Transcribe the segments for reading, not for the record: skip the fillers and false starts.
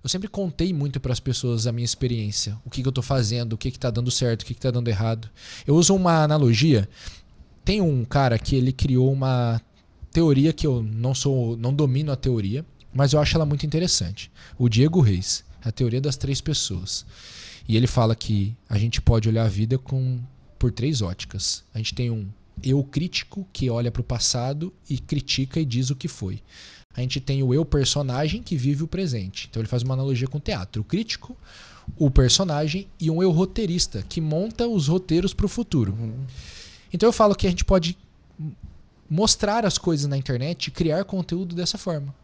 eu sempre contei muito para as pessoas a minha experiência. O que eu tô fazendo, o que tá dando certo, o que tá dando errado. Eu uso uma analogia. Tem um cara que ele criou uma teoria que eu não domino a teoria, mas eu acho ela muito interessante. O Diego Reis, a teoria das 3 pessoas. E ele fala que a gente pode olhar a vida por 3 óticas. A gente tem um eu crítico que olha para o passado e critica e diz o que foi. A gente tem o eu personagem que vive o presente. Então ele faz uma analogia com o teatro. O crítico, o personagem e um eu roteirista que monta os roteiros para o futuro. Então eu falo que a gente pode mostrar as coisas na internet e criar conteúdo dessa forma.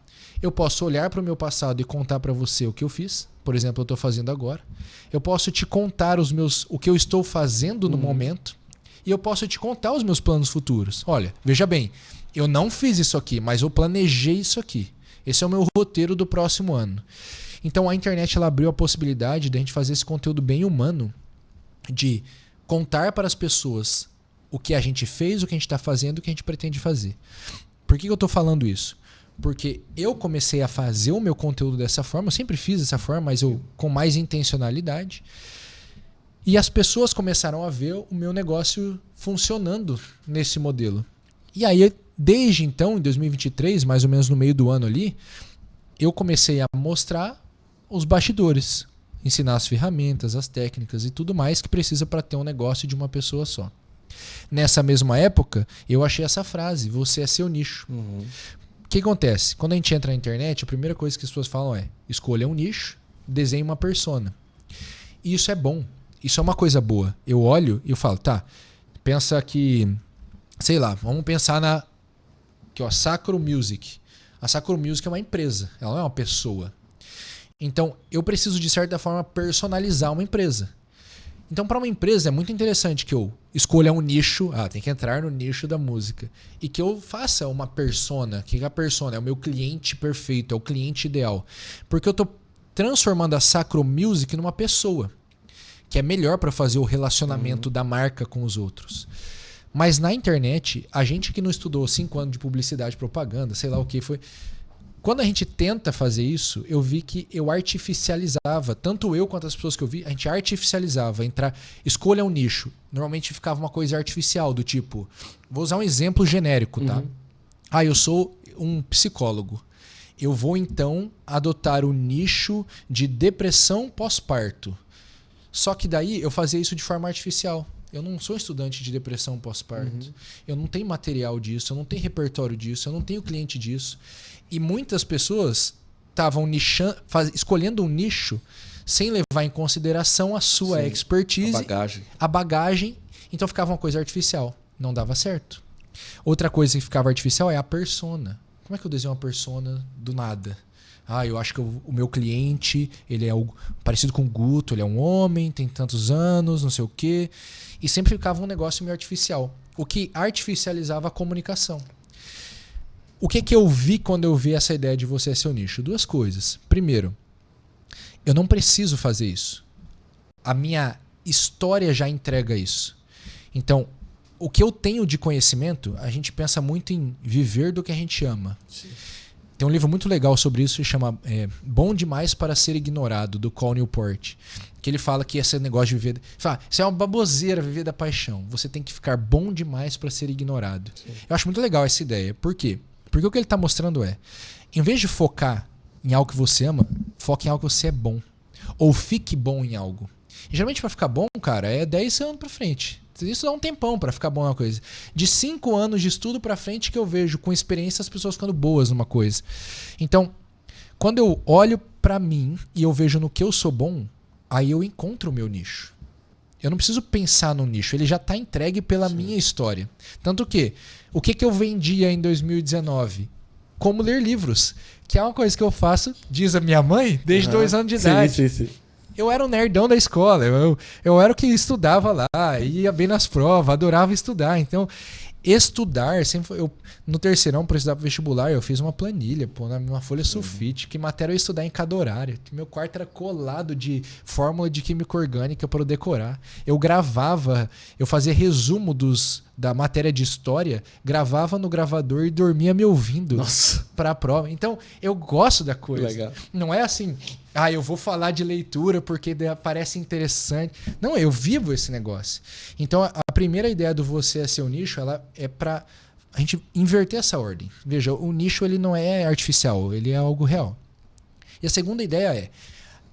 Eu posso olhar para o meu passado e contar para você o que eu fiz. Por exemplo, eu estou fazendo agora. Eu posso te contar o que eu estou fazendo no momento. E eu posso te contar os meus planos futuros. Olha, veja bem, eu não fiz isso aqui, mas eu planejei isso aqui. Esse é o meu roteiro do próximo ano. Então a internet ela abriu a possibilidade de a gente fazer esse conteúdo bem humano, de contar para as pessoas o que a gente fez, o que a gente está fazendo, o que a gente pretende fazer. Por que eu estou falando isso? Porque eu comecei a fazer o meu conteúdo dessa forma, eu sempre fiz dessa forma, mas eu com mais intencionalidade. E as pessoas começaram a ver o meu negócio funcionando nesse modelo. E aí, desde então, em 2023, mais ou menos no meio do ano ali, eu comecei a mostrar os bastidores, ensinar as ferramentas, as técnicas e tudo mais que precisa para ter um negócio de uma pessoa só. Nessa mesma época, eu achei essa frase, você é seu nicho. O que acontece? Quando a gente entra na internet, a primeira coisa que as pessoas falam é escolha um nicho, desenhe uma persona. E isso é bom. Isso é uma coisa boa. Eu olho e eu falo, tá, pensa que, sei lá, vamos pensar na Sacro Music. A Sacro Music é uma empresa, ela não é uma pessoa. Então, eu preciso, de certa forma, personalizar uma empresa. Então, para uma empresa, é muito interessante que eu escolha um nicho, tem que entrar no nicho da música, e que eu faça uma persona. O que é a persona? É o meu cliente perfeito, é o cliente ideal. Porque eu estou transformando a Sacro Music numa pessoa, que é melhor para fazer o relacionamento da marca com os outros. Mas na internet, a gente que não estudou 5 anos de publicidade, propaganda, sei lá o que foi... Quando a gente tenta fazer isso, eu vi que eu artificializava, tanto eu quanto as pessoas que eu vi, a gente artificializava, escolha um nicho. Normalmente ficava uma coisa artificial, do tipo, vou usar um exemplo genérico, tá? Eu sou um psicólogo. Eu vou então adotar o nicho de depressão pós-parto. Só que daí eu fazia isso de forma artificial. Eu não sou estudante de depressão pós-parto. Eu não tenho material disso, eu não tenho repertório disso, eu não tenho cliente disso. E muitas pessoas estavam escolhendo um nicho sem levar em consideração a sua expertise, a bagagem. Então ficava uma coisa artificial. Não dava certo. Outra coisa que ficava artificial é a persona. Como é que eu desenho uma persona do nada? Eu acho que o meu cliente, ele é parecido com o Guto, ele é um homem, tem tantos anos, não sei o quê. E sempre ficava um negócio meio artificial. O que artificializava a comunicação. O que eu vi quando eu vi essa ideia de você é seu nicho? 2 coisas. Primeiro, eu não preciso fazer isso. A minha história já entrega isso. Então, o que eu tenho de conhecimento, a gente pensa muito em viver do que a gente ama. Sim. Tem um livro muito legal sobre isso que chama Bom Demais para Ser Ignorado, do Cal Newport. Que ele fala que esse negócio de viver... isso é uma baboseira, viver da paixão. Você tem que ficar bom demais para ser ignorado. Sim. Eu acho muito legal essa ideia. Por quê? Porque o que ele está mostrando em vez de focar em algo que você ama, foque em algo que você é bom. Ou fique bom em algo. E geralmente para ficar bom, cara, é 10 anos para frente. Isso dá um tempão para ficar bom numa coisa. De 5 anos de estudo para frente que eu vejo com experiência as pessoas ficando boas numa coisa. Então, quando eu olho para mim e eu vejo no que eu sou bom, aí eu encontro o meu nicho. Eu não preciso pensar no nicho, ele já está entregue pela minha história. Tanto que, o que eu vendia em 2019? Como ler livros, que é uma coisa que eu faço, diz a minha mãe, desde 2 anos de idade. Sim. Eu era um nerdão da escola, eu era o que estudava lá, ia bem nas provas, adorava estudar. Então, estudar, sempre foi, no terceirão, para estudar para vestibular, eu fiz uma planilha, numa folha sulfite, que matéria eu ia estudar em cada horário. Meu quarto era colado de fórmula de química orgânica para eu decorar. Eu gravava, eu fazia resumo da matéria de história, gravava no gravador e dormia me ouvindo para a prova. Então, eu gosto da coisa. Legal. Não é assim, eu vou falar de leitura porque parece interessante. Não, eu vivo esse negócio. Então, a primeira ideia do Você é Seu Nicho, ela é para a gente inverter essa ordem. Veja, o nicho ele não é artificial, ele é algo real. E a segunda ideia é,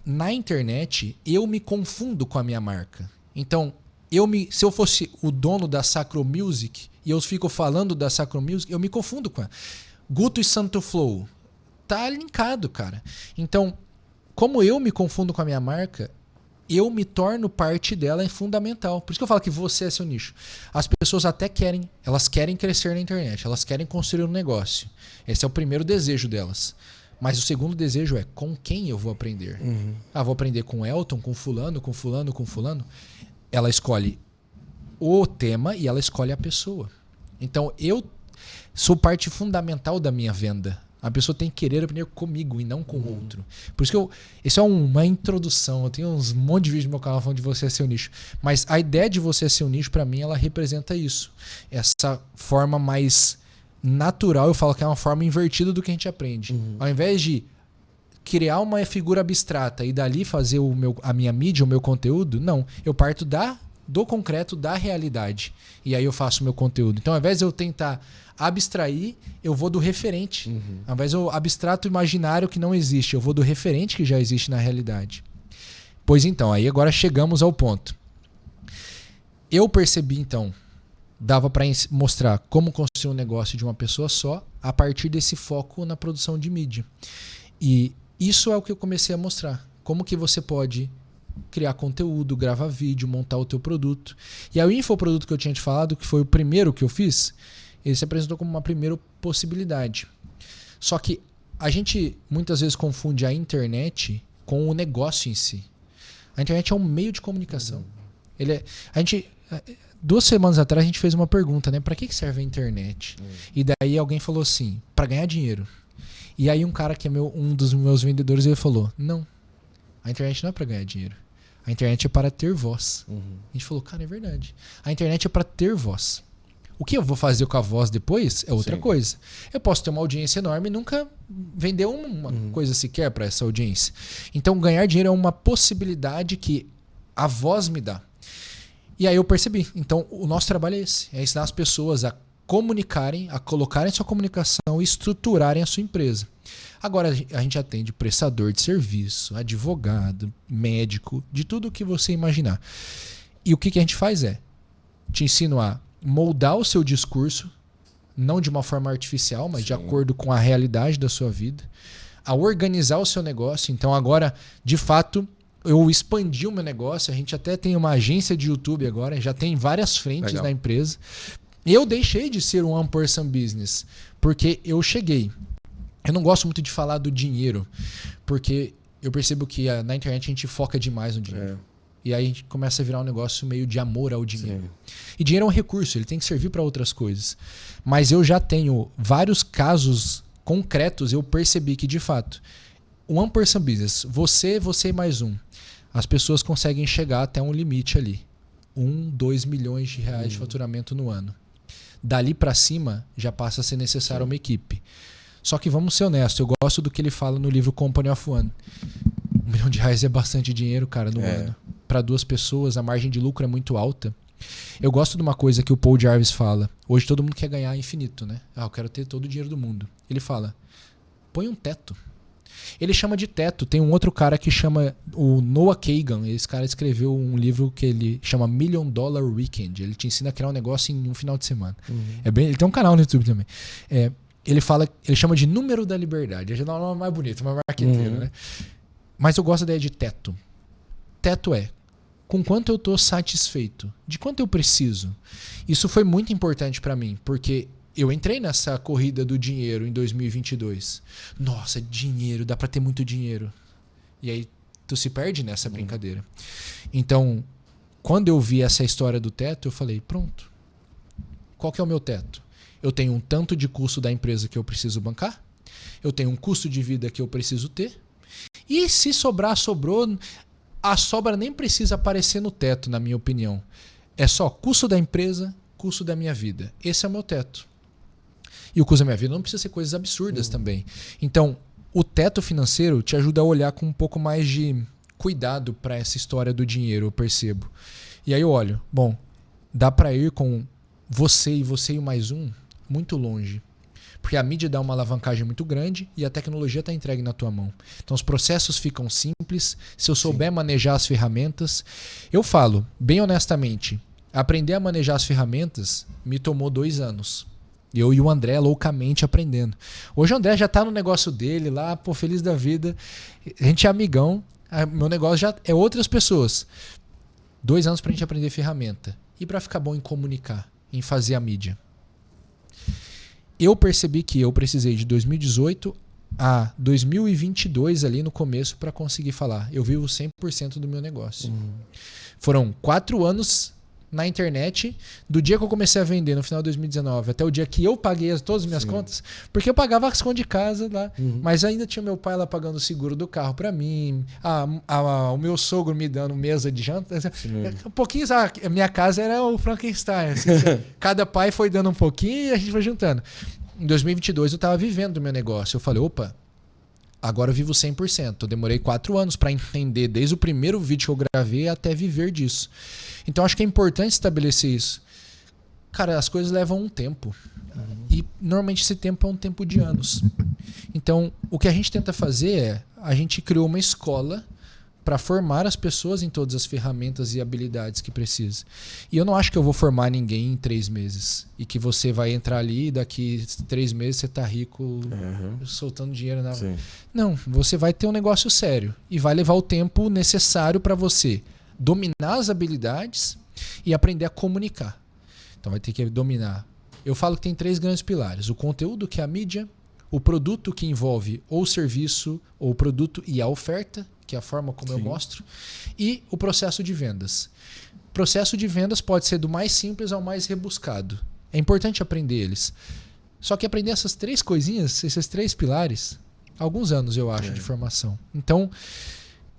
na internet, eu me confundo com a minha marca. Então, se eu fosse o dono da Sacro Music e eu fico falando da Sacro Music, eu me confundo com ela. Guto e Santo Flow. Tá linkado, cara. Então, como eu me confundo com a minha marca, eu me torno parte dela, é fundamental. Por isso que eu falo que você é seu nicho. As pessoas até elas querem crescer na internet, elas querem construir um negócio. Esse é o primeiro desejo delas. Mas o segundo desejo é com quem eu vou aprender. Vou aprender com o Elton, com fulano, com fulano, com fulano. Ela escolhe o tema e ela escolhe a pessoa. Então, eu sou parte fundamental da minha venda. A pessoa tem que querer aprender comigo e não com o outro. Por isso que isso é uma introdução. Eu tenho uns monte de vídeos no meu canal falando de Você é Seu Nicho. Mas a ideia de Você é Seu Nicho, para mim, ela representa isso. Essa forma mais natural, eu falo que é uma forma invertida do que a gente aprende. Ao invés de criar uma figura abstrata e dali fazer a minha mídia, o meu conteúdo, não. Eu parto do concreto, da realidade. E aí eu faço o meu conteúdo. Então, ao invés de eu tentar abstrair, eu vou do referente. Ao invés de eu abstrato o imaginário que não existe, eu vou do referente que já existe na realidade. Pois então, aí agora chegamos ao ponto. Eu percebi, então, dava para mostrar como construir um negócio de uma pessoa só a partir desse foco na produção de mídia. E isso é o que eu comecei a mostrar. Como que você pode criar conteúdo, gravar vídeo, montar o teu produto. E aí o infoproduto que eu tinha te falado, que foi o primeiro que eu fiz, ele se apresentou como uma primeira possibilidade. Só que a gente muitas vezes confunde a internet com o negócio em si. A internet é um meio de comunicação. A gente... 2 semanas atrás a gente fez uma pergunta, né? Para que serve a internet? E daí alguém falou assim, para ganhar dinheiro. E aí um cara que é um dos meus vendedores, ele falou, não, a internet não é para ganhar dinheiro. A internet é para ter voz. A gente falou, cara, é verdade. A internet é para ter voz. O que eu vou fazer com a voz depois é outra coisa. Eu posso ter uma audiência enorme e nunca vender uma coisa sequer para essa audiência. Então ganhar dinheiro é uma possibilidade que a voz me dá. E aí eu percebi. Então, o nosso trabalho é esse. É ensinar as pessoas a comunicarem, a colocarem sua comunicação e estruturarem a sua empresa. Agora, a gente atende prestador de serviço, advogado, médico, de tudo o que você imaginar. E o que a gente faz te ensino a moldar o seu discurso, não de uma forma artificial, mas de acordo com a realidade da sua vida, a organizar o seu negócio. Então, agora, de fato... eu expandi o meu negócio, a gente até tem uma agência de YouTube agora, já tem várias frentes na empresa. Eu deixei de ser um one-person business, porque eu cheguei. Eu não gosto muito de falar do dinheiro, porque eu percebo que na internet a gente foca demais no dinheiro. E aí a gente começa a virar um negócio meio de amor ao dinheiro. E dinheiro é um recurso, ele tem que servir para outras coisas. Mas eu já tenho vários casos concretos, eu percebi que, de fato, one person business, você e mais um, as pessoas conseguem chegar até um limite ali. 2 milhões de reais de faturamento no ano. Dali para cima, já passa a ser necessária uma equipe. Só que vamos ser honestos, eu gosto do que ele fala no livro Company of One. 1 milhão de reais é bastante dinheiro, cara, no ano. Para 2 pessoas, a margem de lucro é muito alta. Eu gosto de uma coisa que o Paul Jarvis fala. Hoje todo mundo quer ganhar infinito, né? Eu quero ter todo o dinheiro do mundo. Ele fala, põe um teto. Ele chama de teto. Tem um outro cara que chama o Noah Kagan. Esse cara escreveu um livro que ele chama $1 Million Weekend. Ele te ensina a criar um negócio em um final de semana. Ele tem um canal no YouTube também. Ele chama de número da liberdade. Já dá um nome mais bonito, mais marqueteiro, né? Mas eu gosto da ideia de teto. Teto é com quanto eu estou satisfeito, de quanto eu preciso. Isso foi muito importante para mim, porque eu entrei nessa corrida do dinheiro em 2022. Nossa, dinheiro, dá para ter muito dinheiro. E aí tu se perde nessa brincadeira. Então, quando eu vi essa história do teto, eu falei, pronto. Qual que é o meu teto? Eu tenho um tanto de custo da empresa que eu preciso bancar. Eu tenho um custo de vida que eu preciso ter. E se sobrar, sobrou. A sobra nem precisa aparecer no teto, na minha opinião. É só custo da empresa custo da minha vida. Esse é o meu teto. E o custo da minha vida não precisa ser coisas absurdas também. Então, o teto financeiro te ajuda a olhar com um pouco mais de cuidado para essa história do dinheiro, eu percebo. E aí eu olho, bom, dá para ir com você e o mais um muito longe. Porque a mídia dá uma alavancagem muito grande e a tecnologia está entregue na tua mão. Então os processos ficam simples. Se eu souber manejar as ferramentas, eu falo, bem honestamente, aprender a manejar as ferramentas me tomou 2 anos. Eu e o André loucamente aprendendo. Hoje o André já está no negócio dele lá, pô, feliz da vida. A gente é amigão, meu negócio já é outras pessoas. 2 anos para a gente aprender ferramenta. E para ficar bom em comunicar, em fazer a mídia. Eu percebi que eu precisei de 2018 a 2022 ali no começo para conseguir falar. Eu vivo 100% do meu negócio. Foram 4 anos na internet, do dia que eu comecei a vender no final de 2019 até o dia que eu paguei todas as minhas contas, porque eu pagava as contas de casa lá, mas ainda tinha meu pai lá pagando o seguro do carro para mim, o meu sogro me dando mesa de janta. Um pouquinho, a minha casa era o Frankenstein. Assim, cada pai foi dando um pouquinho e a gente foi juntando. Em 2022 eu estava vivendo o meu negócio. Eu falei, opa, agora eu vivo 100%. Eu demorei 4 anos para entender, desde o primeiro vídeo que eu gravei até viver disso. Então acho que é importante estabelecer isso. Cara, as coisas levam um tempo. E normalmente esse tempo é um tempo de anos. Então o que a gente tenta fazer é, a gente criou uma escola para formar as pessoas em todas as ferramentas e habilidades que precisa. E eu não acho que eu vou formar ninguém em 3 meses. E que você vai entrar ali e daqui 3 meses você tá rico, soltando dinheiro na... Não, você vai ter um negócio sério. E vai levar o tempo necessário para você dominar as habilidades e aprender a comunicar. Então vai ter que dominar. Eu falo que tem 3 grandes pilares. O conteúdo, que é a mídia. O produto, que envolve ou o serviço, ou o produto e a oferta, que é a forma como eu mostro, e o processo de vendas. O processo de vendas pode ser do mais simples ao mais rebuscado. É importante aprender eles. Só que aprender essas 3 coisinhas, esses 3 pilares, alguns anos eu acho de formação. Então,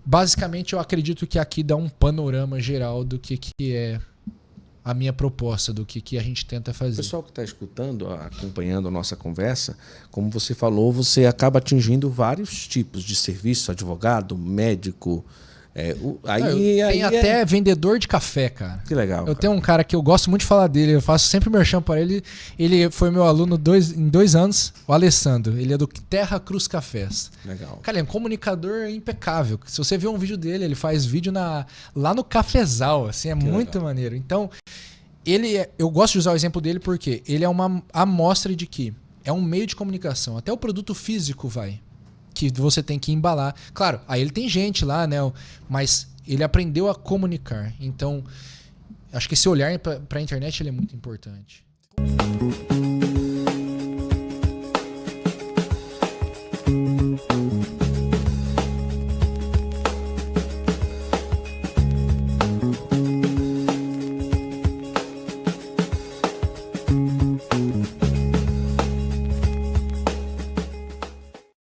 basicamente eu acredito que aqui dá um panorama geral do que é a minha proposta, do que a gente tenta fazer. O pessoal que está escutando, acompanhando a nossa conversa, como você falou, você acaba atingindo vários tipos de serviço, advogado, médico. Tem até vendedor de café, cara. Que legal. Eu tenho um cara que eu gosto muito de falar dele, eu faço sempre merchan para ele. Ele foi meu aluno em 2 anos, o Alessandro. Ele é do Terra Cruz Cafés. Legal. Cara, ele é um comunicador impecável. Se você ver um vídeo dele, ele faz vídeo lá no cafezal, assim, muito legal. Maneiro. Então, eu gosto de usar o exemplo dele porque ele é uma amostra de que é um meio de comunicação. Até o produto físico vai. Que você tem que embalar. Claro, aí ele tem gente lá, né? Mas ele aprendeu a comunicar. Então, acho que esse olhar para a internet ele é muito importante.